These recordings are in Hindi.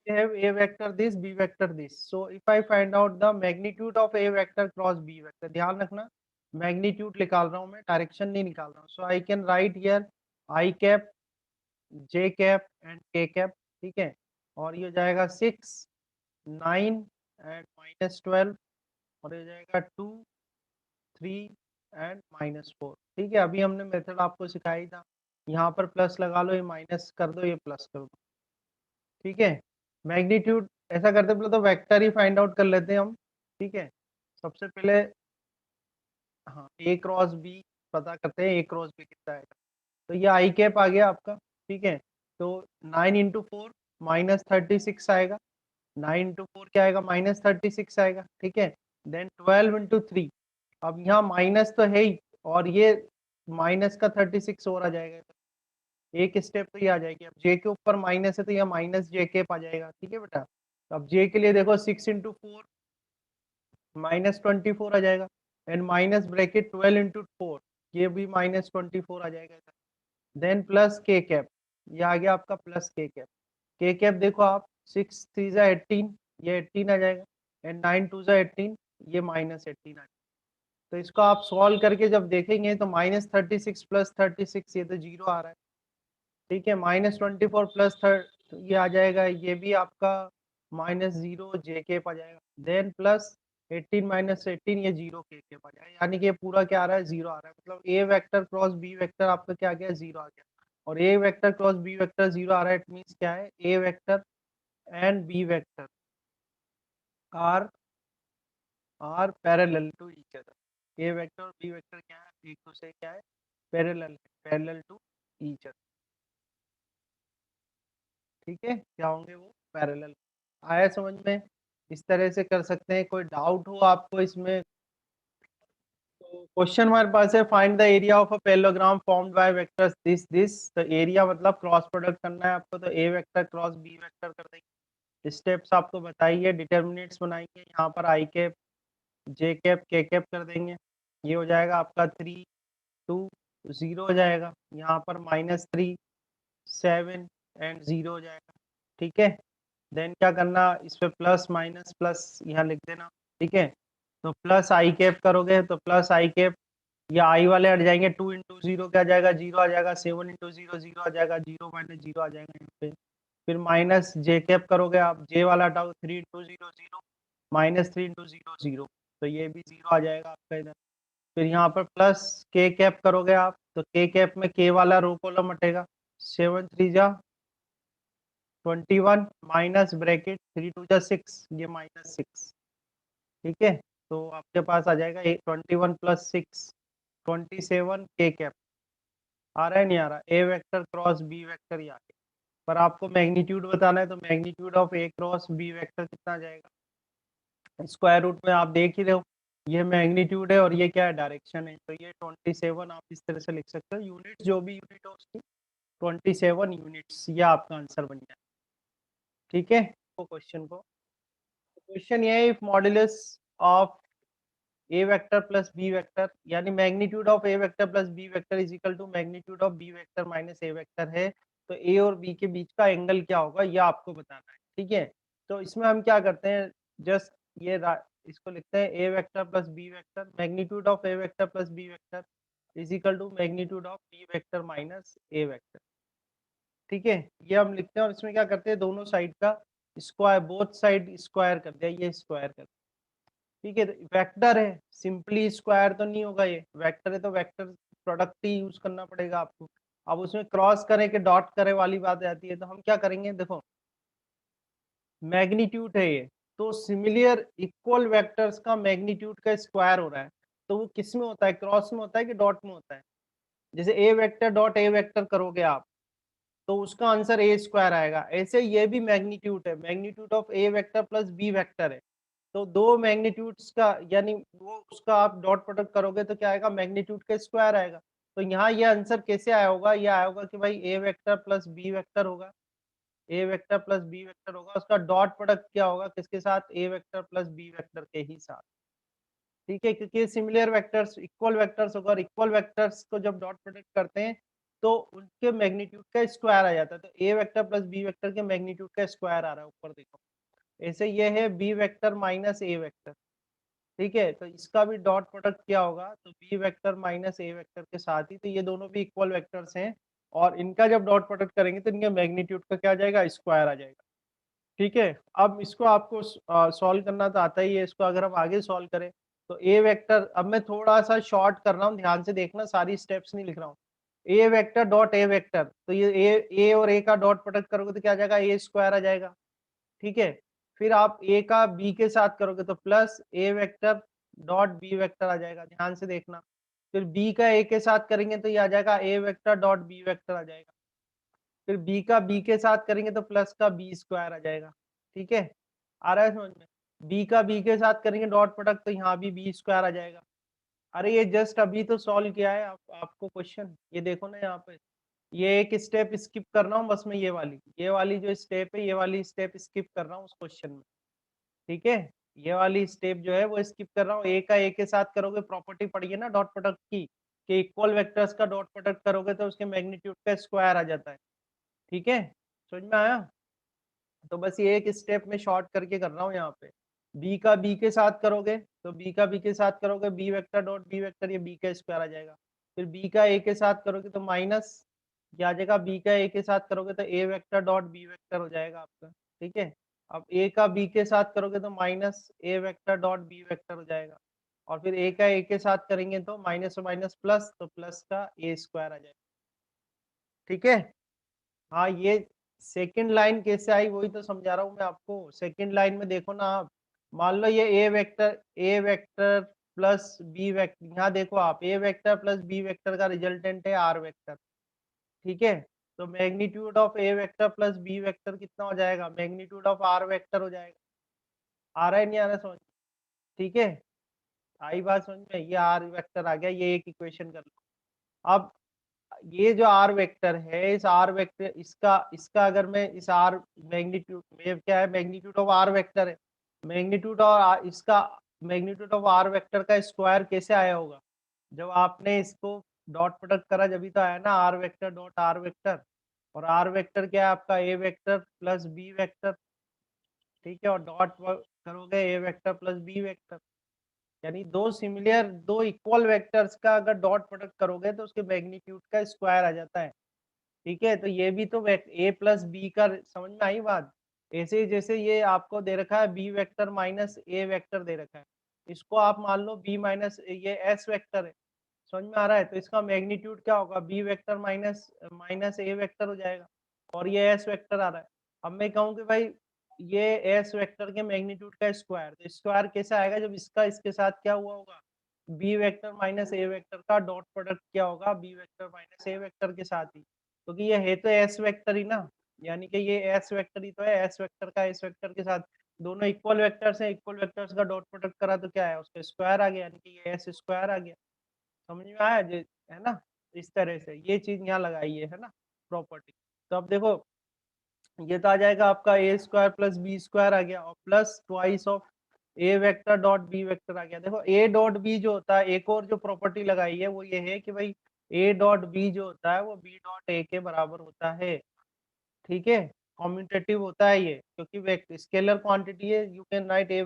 we have a vector this, b vector this. So if I find out the magnitude of a vector cross b vector, ध्यान रखना मैग्नीट्यूड निकाल रहा हूँ मैं, डायरेक्शन नहीं निकाल रहा हूँ. So I can write here I cap, J cap and K cap. ठीक है, और ये हो जाएगा 6, 9 एंड -12, और ये हो जाएगा 2, 3 एंड -4. ठीक है, अभी हमने मेथड आपको सिखाई था, यहाँ पर प्लस लगा लो, ये माइनस कर दो, ये प्लस कर दो. ठीक है, मैग्नीट्यूड ऐसा करते पहले तो वेक्टर ही फाइंड आउट कर लेते हैं हम. ठीक है, सबसे पहले हाँ ए क्रॉस बी पता करते हैं, ए क्रॉस बी कितना आएगा. तो ये आई कैप आ गया आपका. ठीक है, तो 9 × 4 -36 आएगा. 9 × 4 क्या आएगा, -36 आएगा. ठीक है, देन 12 × 3. अब यहाँ माइनस तो है ही, और ये माइनस का 36 और आ जाएगा. एक स्टेप तो ये आ जाएगी. अब जे के ऊपर माइनस है तो यह माइनस जे के आ जाएगा. ठीक है बेटा, तो अब जे के लिए देखो 6 × 4 -24 आ जाएगा, एंड माइनस ब्रैकेट 12 × 4, ये भी -24 आ जाएगा. देन प्लस के कैप, ये आ गया आपका प्लस के कैप. के कैप देखो आप, 6 3 × 18, ये 18 आ जाएगा, एंड 9 2 × 18, ये -18 आ जाएगा. तो इसको आप सॉल्व करके जब देखेंगे तो -36 + 36, ये तो 0 आ रहा है. ठीक है, -24 + 30 ये आ जाएगा, ये भी आपका -0 जे के आ जाएगा. देन प्लस 18 -18, ये 0 के आ जाएगा. यानी कि ये पूरा क्या आ रहा है, 0 आ रहा है. मतलब A vector cross B vector आपका क्या आ गया, 0 आ गया. और A vector cross B vector 0 आ रहा है, इट मीन्स क्या है, A vector and B vector are parallel to each other. A vector और बी वेक्टर क्या है, एक दूसरे क्या है, पैरेलल टू ईच अदर. ठीक है, क्या होंगे वो, पैरेलल. आया समझ में, इस तरह से कर सकते हैं. कोई डाउट हो आपको इसमें तो क्वेश्चन हमारे पास है, find the area of a parallelogram formed by vectors this this. तो एरिया मतलब क्रॉस प्रोडक्ट करना है आपको, तो ए वेक्टर क्रॉस बी वेक्टर कर देंगे. स्टेप्स आपको बताइए, डिटर्मिनेंट्स बनाएंगे, यहाँ पर आई कैप जे कैप के कैप कर देंगे. ये हो जाएगा आपका 3 2 0 हो जाएगा, यहाँ पर -3 7 एंड 0 हो जाएगा. ठीक है, देन क्या करना, इस पे प्लस माइनस प्लस यहाँ लिख देना. ठीक है, तो प्लस आई कैप करोगे तो प्लस आई कैप, या आई वाले हट जाएंगे, 2 × 0 क्या आ जाएगा, 0 आ जाएगा. 7 × 0 0 आ जाएगा, 0 - 0 आ जाएगा यहाँ पे. फिर माइनस जे कैप करोगे आप, जे वाला हटाओ, 3 × 0 0 -3 × 0 0, तो ये भी 0 आ जाएगा आपका इधर. फिर यहाँ पर प्लस के कैप करोगे आप, तो के कैप में के वाला रो कॉलम हटेगा. 7 3 जा 21 माइनस ब्रैकेट 3 2 जा 6, ये -6. ठीक है, तो आपके पास आ जाएगा 21 + 6 27 के कैप. आ रहा है नहीं आ रहा, A vector cross B vector ही आ गया. पर आपको मैग्नीट्यूड बताना है, तो magnitude of A cross B vector कितना आ जाएगा, स्क्वायर रूट में आप देख ही रहे हो, ये मैग्नीट्यूड है और ये क्या है, डायरेक्शन है. तो ये 27 आप इस तरह से लिख सकते हो. यूनिट जो भी यूनिट हो उसकी 27 यूनिट्स, ये आपका आंसर बन जाए. ठीक है, तो क्वेश्चन ये है, if modulus of A vector plus B vector, यानी magnitude of A vector plus B vector is equal to magnitude of B vector minus A vector है, तो ए और बी के बीच का एंगल क्या होगा, ये आपको बताना है. ठीक है, तो इसमें हम क्या करते हैं, जस्ट ये इसको लिखते हैं A vector plus B vector, magnitude of A vector plus B vector is equal to magnitude of B vector minus A vector. ठीक है, ये हम लिखते हैं, और इसमें क्या करते हैं, दोनों साइड का स्क्वायर, बोथ साइड स्क्वायर कर दिया, ये स्क्वायर कर. ठीक है, तो वेक्टर है, सिंपली स्क्वायर तो नहीं होगा, ये वेक्टर है तो वेक्टर प्रोडक्ट ही यूज करना पड़ेगा आपको. अब उसमें क्रॉस करे के डॉट करे वाली बात आती है, तो हम क्या करेंगे, देखो मैग्नीट्यूड है ये, तो सिमिलर इक्वल वेक्टर्स का मैग्नीट्यूड का स्क्वायर हो रहा है, तो वो किस में होता है, क्रॉस में होता है कि डॉट में होता है. जैसे ए वेक्टर डॉट ए वेक्टर करोगे आप, तो उसका आंसर ए स्क्वायर आएगा. ऐसे ये भी मैग्नीट्यूड है, magnitude of A vector plus B vector है, तो दो मैग्नीट्यूड्स का, यानी वो उसका आप डॉट प्रोडक्ट करोगे तो क्या आएगा, मैग्नीट्यूड का स्क्वायर आएगा. तो यहाँ ये आंसर कैसे आया होगा, ये आया होगा कि भाई A vector plus B vector होगा, ए वेक्टर प्लस बी वेक्टर होगा, उसका डॉट प्रोडक्ट क्या होगा, किसके साथ, ए वेक्टर प्लस बी वेक्टर के ही साथ. ठीक है, क्योंकि सिमिलर वेक्टर्स इक्वल वेक्टर्स होगा, और इक्वल वेक्टर्स को जब डॉट प्रोडक्ट करते हैं तो उनके मैग्नीट्यूड का स्क्वायर आ जाता है। तो ए वेक्टर प्लस बी वेक्टर के मैग्नीट्यूड का स्क्वायर आ रहा है ऊपर देखो। ऐसे ये है B vector minus A vector, ठीक है। तो इसका भी डॉट प्रोडक्ट क्या होगा, तो B vector minus A vector के साथ ही, तो ये दोनों भी इक्वल वेक्टर्स हैं और इनका जब डॉट प्रोडक्ट करेंगे तो इनके मैग्नीट्यूड का क्या आ जाएगा, स्क्वायर आ जाएगा, ठीक है। अब इसको आपको सॉल्व करना तो आता ही है, इसको अगर हम आगे सॉल्व करें तो ए वेक्टर, अब मैं थोड़ा सा शॉर्ट कर रहा हूँ, ध्यान से देखना, सारी स्टेप्स नहीं लिख रहा हूँ। ए वेक्टर डॉट ए वेक्टर, तो ये ए और ए का डॉट प्रोडक्ट करोगे तो क्या आ जाएगा, ए स्क्वायर आ जाएगा, ठीक है। फिर आप ए का बी के साथ करोगे तो प्लस ए वेक्टर डॉट बी वेक्टर आ जाएगा, ध्यान से देखना। फिर बी का ए के साथ करेंगे तो ये आ जाएगा ए वेक्टर डॉट बी वेक्टर आ जाएगा। फिर बी का बी के साथ करेंगे तो प्लस का बी स्क्वायर आ जाएगा, ठीक है। आ रहा है समझ में? बी का बी के साथ करेंगे डॉट प्रोडक्ट तो यहाँ भी बी स्क्वायर आ जाएगा। अरे ये जस्ट अभी तो सॉल्व किया है आपको क्वेश्चन, ये देखो ना यहाँ पे, ये एक स्टेप स्किप कर रहा हूँ बस मैं, ये वाली जो स्टेप है, ये वाली स्टेप स्किप कर रहा हूँ उस क्वेश्चन में, ठीक है। ये वाली स्टेप जो है वो स्किप कर रहा हूँ। ए का ए के साथ करोगे, प्रॉपर्टी पड़ी है ना डॉट प्रोडक्ट की, कि इक्वल वेक्टर्स का डॉट प्रोडक्ट करोगे तो उसके मैग्नीट्यूड का स्क्वायर आ जाता है, ठीक है। समझ में आया? तो बस ये एक स्टेप में शॉर्ट करके कर रहा हूँ यहाँ पे। बी का बी के साथ करोगे तो बी का बी के साथ करोगे, B vector dot B vector, ये बी का स्क्वायर आ जाएगा। फिर बी का ए के साथ करोगे तो माइनस, क्या आ जाएगा, बी का ए के साथ करोगे तो ए वेक्टर डॉट बी वेक्टर हो जाएगा आपका, ठीक है। अब ए का बी के साथ करोगे तो minus A vector dot B vector हो जाएगा। और फिर ए का ए के साथ करेंगे तो माइनस और माइनस प्लस, तो प्लस का ए स्क्वायर आ जाएगा, ठीक है। हाँ, ये सेकंड लाइन कैसे आई वही तो समझा रहा हूँ मैं आपको। सेकंड लाइन में देखो ना आप, मान लो ये A vector plus B vector, यहाँ देखो आप, A vector plus B vector का रिजल्टेंट है आर वेक्टर, ठीक है। तो magnitude of A vector plus B vector कितना हो जाएगा, मैग्नीट्यूड ऑफ आर वेक्टर हो जाएगा। आ रहा है नहीं आ रहा समझ, ठीक है। आई बात समझ में, ये आर वेक्टर आ गया, ये एक इक्वेशन कर लो। अब ये जो आर वेक्टर है, इस आर वेक्टर, इसका इसका अगर मैं इस आर मैग्नीट्यूड में, क्या है, मैग्नीट्यूड ऑफ आर वेक्टर है, मैग्नीट्यूड और इसका मैग्नीट्यूड ऑफ आर वेक्टर का स्क्वायर कैसे आया होगा, जब आपने इसको डॉट प्रोडक्ट करा, जब भी तो आया ना, R vector dot R vector. और आर वेक्टर क्या है आपका, A vector plus B vector, ठीक है। और डॉट करोगे A vector plus B vector, यानी दो सिमिलर, दो इक्वल वेक्टर्स का अगर डॉट प्रोडक्ट करोगे तो उसके मैग्नीट्यूड का स्क्वायर आ जाता है, ठीक है। तो ये भी तो ए प्लस बी का, समझ में आई बात। ऐसे ही जैसे ये आपको दे रखा है B vector minus A vector दे रखा है, इसको आप मान लो बी माइनस, ये एस वेक्टर है, समझ में आ रहा है। तो इसका मैग्नीट्यूड क्या होगा, B vector minus minus A vector हो जाएगा, और ये एस वेक्टर आ रहा है। अब मैं कहूँ कि भाई ये एस वेक्टर के मैग्नीट्यूड का स्क्वायर, तो स्क्वायर कैसे आएगा, जब इसका इसके साथ क्या हुआ होगा, B vector minus A vector का डॉट प्रोडक्ट क्या होगा, B vector minus A vector के साथ ही, क्योंकि ये है तो एस वेक्टर ही ना, यानी कि ये एस वेक्टर ही तो है, एस वेक्टर का एस वेक्टर के साथ, दोनों इक्वल वेक्टर्स हैं, इक्वल वेक्टर्स का डॉट प्रोडक्ट करा तो क्या है, उसका स्क्वायर आ गया, यानी कि ये एस स्क्वायर आ गया। समझ में आया जो, है ना। इस तरह से ये चीज यहाँ लगाई है ना, प्रॉपर्टी। तो अब देखो, ये तो आ जाएगा आपका A square plus B square आ गया, और plus twice of A vector dot B vector आ गया। देखो ए डॉट बी जो होता है, एक और जो प्रॉपर्टी लगाई है वो ये है कि भाई ए डॉट बी जो होता है वो बी डॉट ए के बराबर होता है, ठीक है। कॉम्यूटेटिव होता है ये, क्योंकि स्केलर क्वांटिटी है, you can write A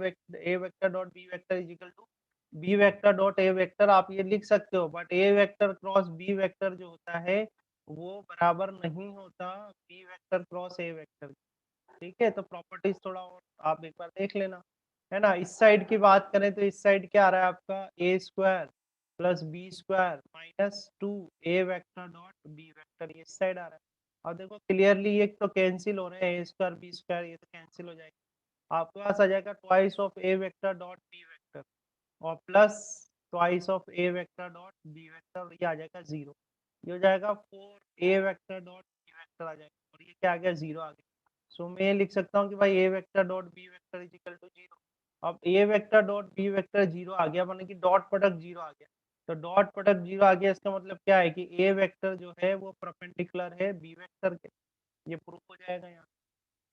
vector dot B vector is equal to B vector dot A vector, आप ये लिख सकते हो, but A vector cross B vector जो होता है वो बराबर नहीं होता B vector cross A vector, ठीक है। तो प्रॉपर्टीज थोड़ा और आप एक बार देख लेना, है ना। इस साइड की बात करें तो इस साइड क्या आ रहा है आपका, A square plus B square minus two A vector dot B vector, ये इस साइड आ रहा है। अब देखो क्लियरली ये तो कैंसिल हो रहे हैं, ए स्क्वायर बी स्क्वायर ये तो कैंसिल हो जाएगा, आपके पास आ जाएगा twice of A vector dot B vector, और plus twice of A vector dot B vector, ये आ जाएगा जीरो, ये हो जाएगा four A vector dot B vector आ जाएगा, और ये क्या आ गया, जीरो आ गया। सो मैं ये लिख सकता हूँ कि भाई A vector dot B vector is equal to zero. अब A vector dot B vector zero आ गया, माने कि डॉट प्रोडक्ट जीरो आ गया, तो डॉट प्रोडक्ट जीरो आ गया, इसका मतलब क्या है कि ए वेक्टर जो है वो परपेंडिकुलर है बी वेक्टर के, ये प्रूफ हो जाएगा यहाँ,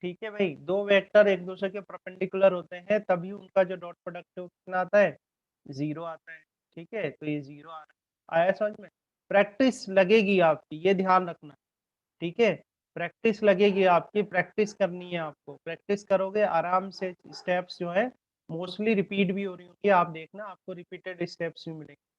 ठीक है भाई। दो वेक्टर एक दूसरे के परपेंडिकुलर होते हैं तभी उनका जो डॉट प्रोडक्ट है वो कितना आता है, जीरो आता है, ठीक है। तो ये जीरो आ रहा है, आया समझ में। प्रैक्टिस लगेगी आपकी, ये ध्यान रखना, ठीक है? प्रैक्टिस लगेगी आपकी, प्रैक्टिस करनी है आपको, प्रैक्टिस करोगे आराम से स्टेप्स जो है मोस्टली रिपीट भी हो रही होंगी, आप देखना आपको रिपीटेड स्टेप्स भी मिलेंगे।